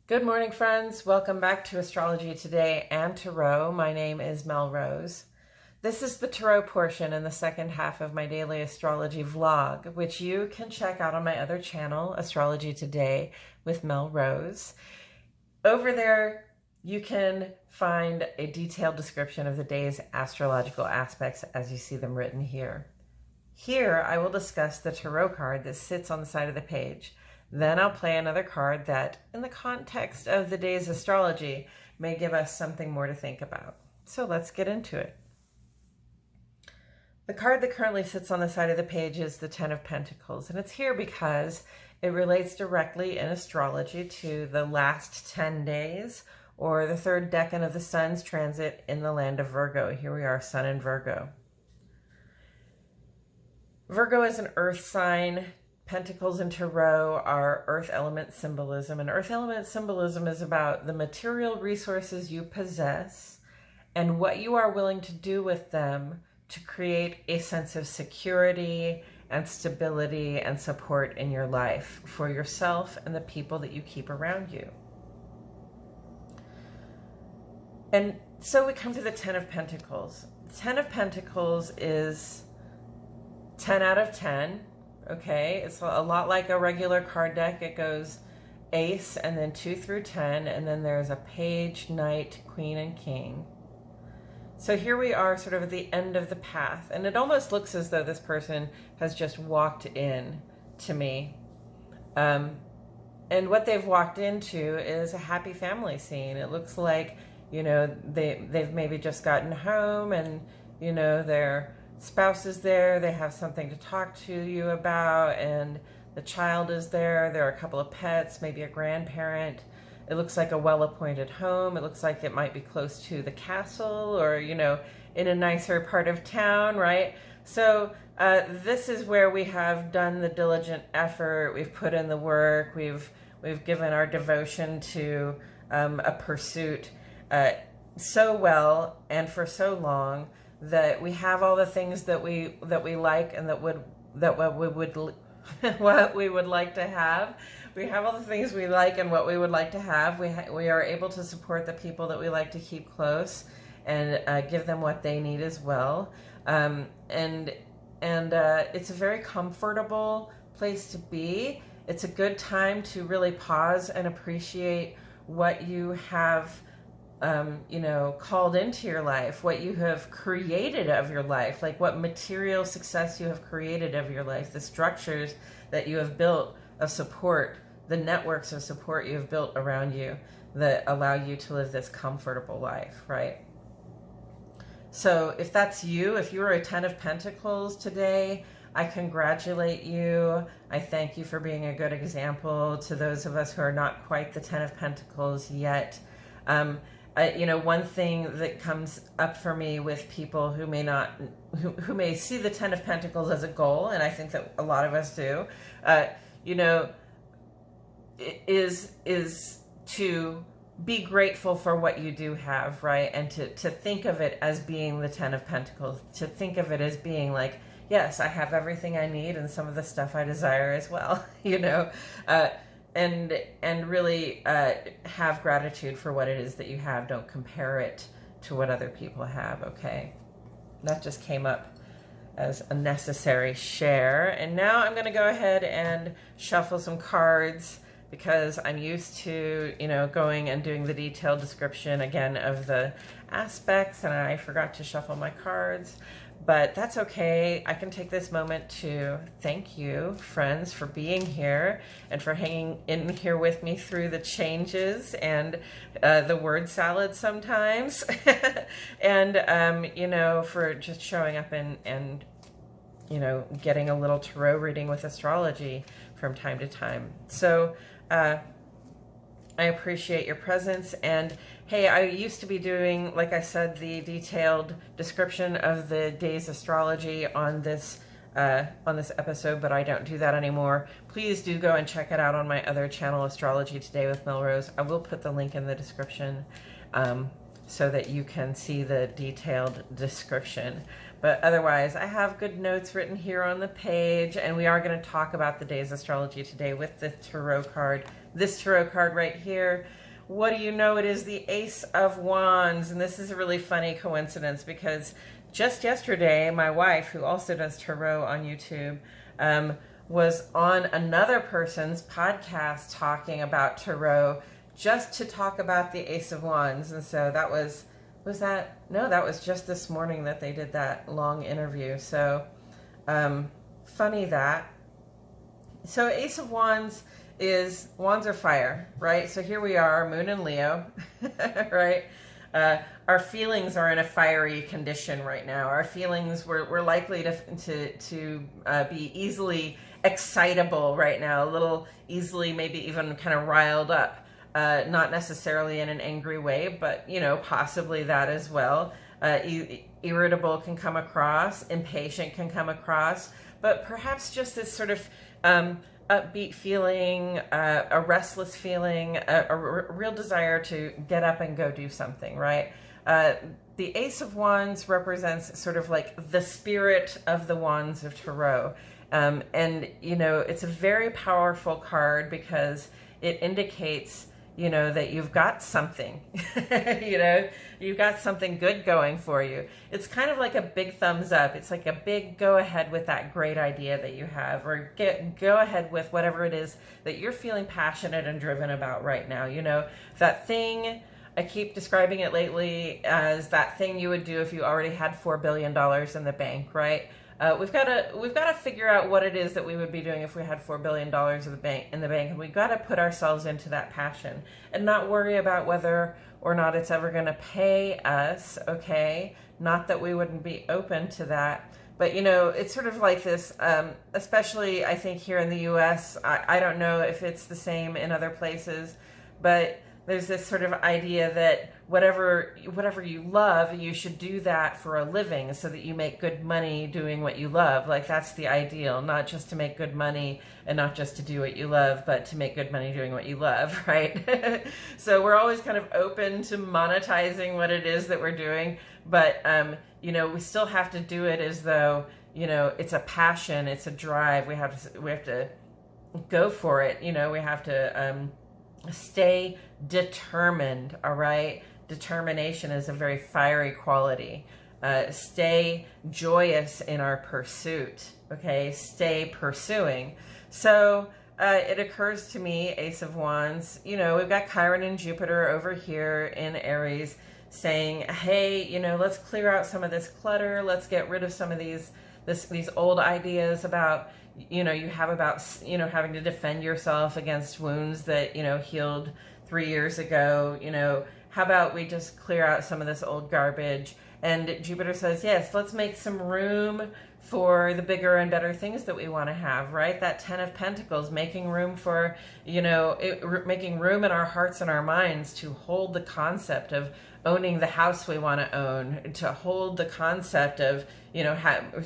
Good morning, friends. Welcome back to Astrology Today and Tarot. My name is Mel Rose. This is the Tarot portion in the second half of my daily astrology vlog, which you can check out on my other channel, Astrology Today with Mel Rose. Over there, you can find a detailed description of the day's astrological aspects as you see them written here. Here, I will discuss the tarot card that sits on the side of the page. Then I'll play another card that, in the context of the day's astrology, may give us something more to think about. So let's get into it. The card that currently sits on the side of the page is the Ten of Pentacles, and it's here because it relates directly in astrology to the last 10 days, or the third decan of the sun's transit in the land of Virgo. Here we are, Sun in Virgo. Virgo is an earth sign. Pentacles and Tarot are earth element symbolism, and earth element symbolism is about the material resources you possess and what you are willing to do with them to create a sense of security and stability and support in your life for yourself and the people that you keep around you. And so we come to the Ten of Pentacles. The Ten of Pentacles is 10 out of 10. Okay, it's a lot like a regular card deck. It goes ace and then 2 through 10, and then there's a page, knight, queen, and king. So here we are sort of at the end of the path, and it almost looks as though this person has just walked in to me. And what they've walked into is a happy family scene. It looks like, you know, they've maybe just gotten home and, you know, they're spouse is there, they have something to talk to you about, and the child is there. There are a couple of pets, maybe a grandparent. It looks like a well-appointed home. It looks like it might be close to the castle or, you know, in a nicer part of town, right? So this is where we have done the diligent effort. We've put in the work. We've given our devotion to a pursuit so well and for so long that we have all the things that we like and what we would like to have. We have all the things we like and what we would like to have. We are able to support the people that we like to keep close and give them what they need as well. And it's a very comfortable place to be. It's a good time to really pause and appreciate what you have you know, called into your life, what you have created of your life, like what material success you have created of your life, the structures that you have built of support, the networks of support you have built around you that allow you to live this comfortable life, right? So if that's you, if you are a Ten of Pentacles today, I congratulate you. I thank you for being a good example to those of us who are not quite the Ten of Pentacles yet. You know, one thing that comes up for me with people who may not, who may see the Ten of Pentacles as a goal, and I think that a lot of us do, you know, is to be grateful for what you do have, right? And to think of it as being the Ten of Pentacles, to think of it as being like, yes, I have everything I need and some of the stuff I desire as well, you know, and really have gratitude for what it is that you have. Don't compare it to what other people have, okay? That just came up as a necessary share. And now I'm going to go ahead and shuffle some cards because I'm used to, you know, going and doing the detailed description again of the aspects, and I forgot to shuffle my cards. But that's okay. I can take this moment to thank you, friends, for being here and for hanging in here with me through the changes and the word salad sometimes. And, you know, for just showing up and, you know, getting a little tarot reading with astrology from time to time. So I appreciate your presence. And hey, I used to be doing, like I said, the detailed description of the day's astrology on this episode, but I don't do that anymore. Please do go and check it out on my other channel, Astrology Today with Mel Rose. I will put the link in the description so that you can see the detailed description. But otherwise, I have good notes written here on the page, and we are going to talk about the day's astrology today with the tarot card. This tarot card right here. What do you know? It is the Ace of Wands, and this is a really funny coincidence because just yesterday, my wife, who also does tarot on YouTube, was on another person's podcast talking about tarot, just to talk about the Ace of Wands. And so that was just this morning that they did that long interview. So funny that. So Ace of Wands is, wands are fire, right? So here we are, Moon in Leo, right? Our feelings are in a fiery condition right now. Our feelings, we're likely to be easily excitable right now, a little easily, maybe even kind of riled up. Not necessarily in an angry way, but, you know, possibly that as well. Irritable can come across, impatient can come across, but perhaps just this sort of upbeat feeling, a restless feeling, a real desire to get up and go do something, right? The Ace of Wands represents sort of like the spirit of the wands of tarot. And, you know, it's a very powerful card because it indicates, you know, that you've got something, you know, you've got something good going for you. It's kind of like a big thumbs up. It's like a big go ahead with that great idea that you have, or go ahead with whatever it is that you're feeling passionate and driven about right now. You know, that thing, I keep describing it lately as that thing you would do if you already had $4 billion in the bank, right? We've got to figure out what it is that we would be doing if we had $4 billion in the bank, and we've got to put ourselves into that passion and not worry about whether or not it's ever going to pay us. Okay, not that we wouldn't be open to that, but you know, it's sort of like this. Especially, I think here in the U.S. I don't know if it's the same in other places, but there's this sort of idea that whatever you love, you should do that for a living so that you make good money doing what you love. Like, that's the ideal, not just to make good money and not just to do what you love, but to make good money doing what you love, right? So we're always kind of open to monetizing what it is that we're doing, but you know, we still have to do it as though, you know, it's a passion, it's a drive. We have to go for it. You know, we have to stay determined, all right? Determination is a very fiery quality. Stay joyous in our pursuit, okay? Stay pursuing. So it occurs to me, Ace of Wands, you know, we've got Chiron and Jupiter over here in Aries saying, hey, you know, let's clear out some of this clutter. Let's get rid of some of these old ideas about, you know, you have about, you know, having to defend yourself against wounds that, you know, healed 3 years ago. You know, how about we just clear out some of this old garbage? And Jupiter says, yes, let's make some room for the bigger and better things that we want to have, right? That 10 of Pentacles, making room for, you know, making room in our hearts and our minds to hold the concept of owning the house we want to own, to hold the concept of, you know,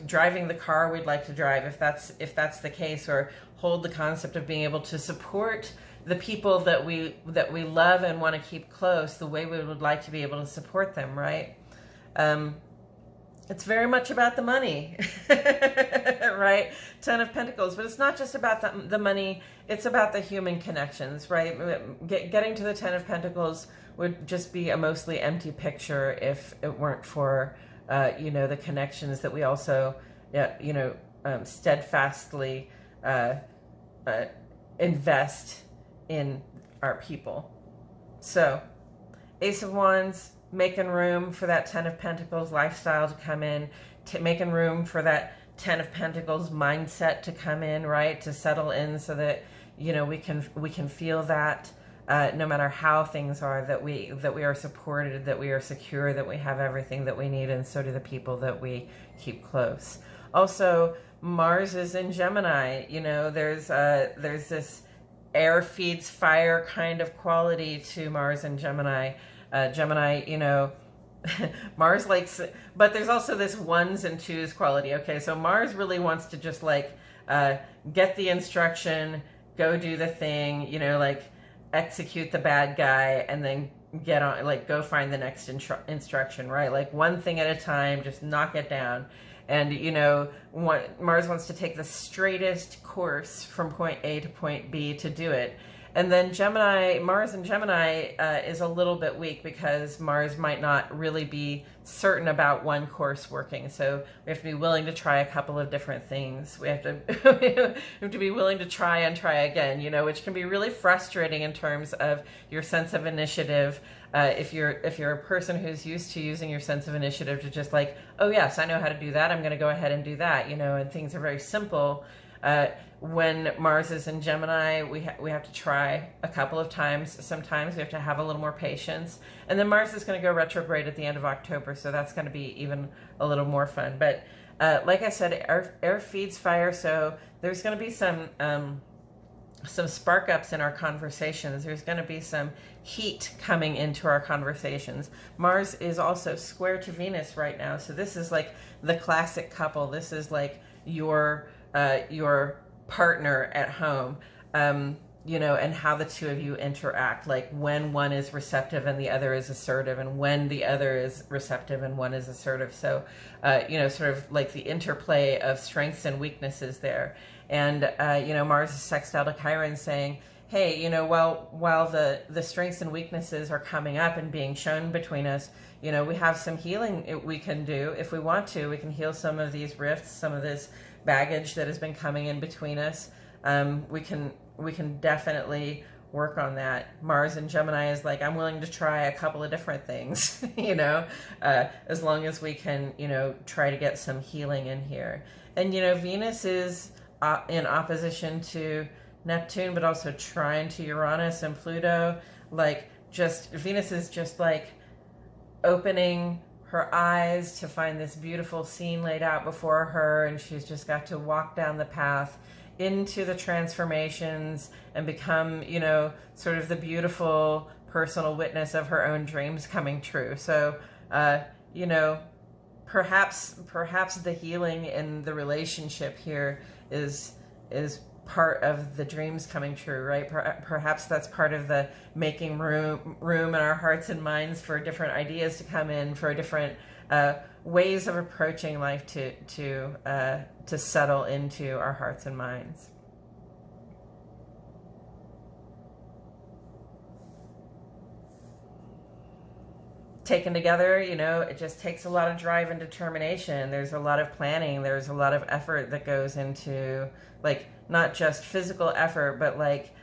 driving the car we'd like to drive, if that's the case, or hold the concept of being able to support the people that we love and want to keep close the way we would like to be able to support them, right? It's very much about the money, right? 10 of Pentacles, but it's not just about the money, it's about the human connections, right? Getting to the 10 of Pentacles would just be a mostly empty picture if it weren't for, you know, the connections that we also, you know, steadfastly invest in our people. So, Ace of Wands, making room for that 10 of Pentacles lifestyle to come in, making room for that 10 of Pentacles mindset to come in, right? To settle in so that, you know, we can feel that no matter how things are, that we are supported, that we are secure, that we have everything that we need, and so do the people that we keep close. Also, Mars is in Gemini. You know, there's this air feeds fire kind of quality to Mars and Gemini. Gemini, you know, Mars likes, but there's also this ones and twos quality. Okay, so Mars really wants to just like get the instruction, go do the thing, you know, like execute the bad guy, and then get on, like go find the next instruction, right? Like one thing at a time, just knock it down. And, you know, Mars wants to take the straightest course from point A to point B to do it. And then Gemini, Mars in Gemini is a little bit weak because Mars might not really be certain about one course working. So we have to be willing to try a couple of different things. We have to, we have to be willing to try and try again, you know, which can be really frustrating in terms of your sense of initiative. If you're a person who's used to using your sense of initiative to just like, oh yes, I know how to do that, I'm going to go ahead and do that, you know, and things are very simple. When Mars is in Gemini, we have to try a couple of times. Sometimes we have to have a little more patience. And then Mars is going to go retrograde at the end of October, so that's going to be even a little more fun. But like I said, air feeds fire, so there's going to be some spark ups in our conversations. There's going to be some heat coming into our conversations. Mars is also square to Venus right now, so this is like the classic couple. This is like your partner at home, you know, and how the two of you interact, like when one is receptive and the other is assertive, and when the other is receptive and one is assertive. So, you know, sort of like the interplay of strengths and weaknesses there. And, you know, Mars is sextile to Chiron, saying, hey, you know, while the strengths and weaknesses are coming up and being shown between us, you know, we have some healing we can do if we want to. We can heal some of these rifts, some of this baggage that has been coming in between us. We can definitely work on that. Mars in Gemini is like, I'm willing to try a couple of different things, you know, as long as we can, you know, try to get some healing in here. And, you know, Venus is in opposition to Neptune, but also trine to Uranus and Pluto. Like, just Venus is just like opening her eyes to find this beautiful scene laid out before her, and she's just got to walk down the path into the transformations and become, you know, sort of the beautiful personal witness of her own dreams coming true. So, you know, perhaps the healing in the relationship here is part of the dreams coming true, right? Perhaps that's part of the making room in our hearts and minds for different ideas to come in, for different ways of approaching life to settle into our hearts and minds. Taken together, you know, it just takes a lot of drive and determination. There's a lot of planning. There's a lot of effort that goes into, like, not just physical effort, but like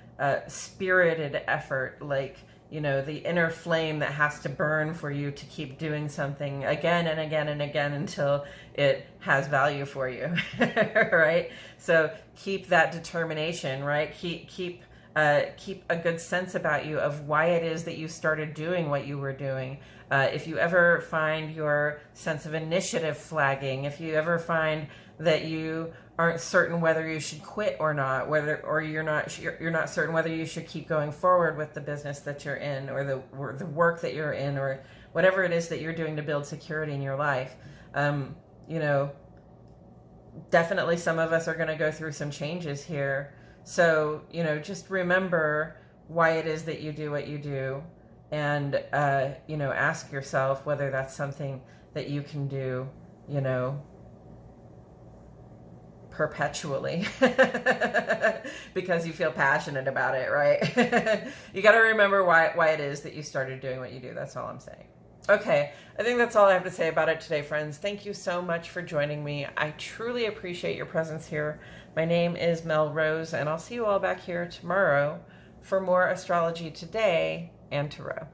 spirited effort, like, you know, the inner flame that has to burn for you to keep doing something again and again and again until it has value for you, right? So keep that determination, right? Keep a good sense about you of why it is that you started doing what you were doing. If you ever find your sense of initiative flagging, if you ever find that you aren't certain whether you should quit or not, or you're not certain whether you should keep going forward with the business that you're in, or the work that you're in, or whatever it is that you're doing to build security in your life, you know, definitely some of us are going to go through some changes here. So, you know, just remember why it is that you do what you do, and, you know, ask yourself whether that's something that you can do, you know, perpetually because you feel passionate about it, right? You got to remember why it is that you started doing what you do. That's all I'm saying. Okay, I think that's all I have to say about it today, friends. Thank you so much for joining me. I truly appreciate your presence here. My name is Mel Rose, and I'll see you all back here tomorrow for more Astrology Today and Tarot.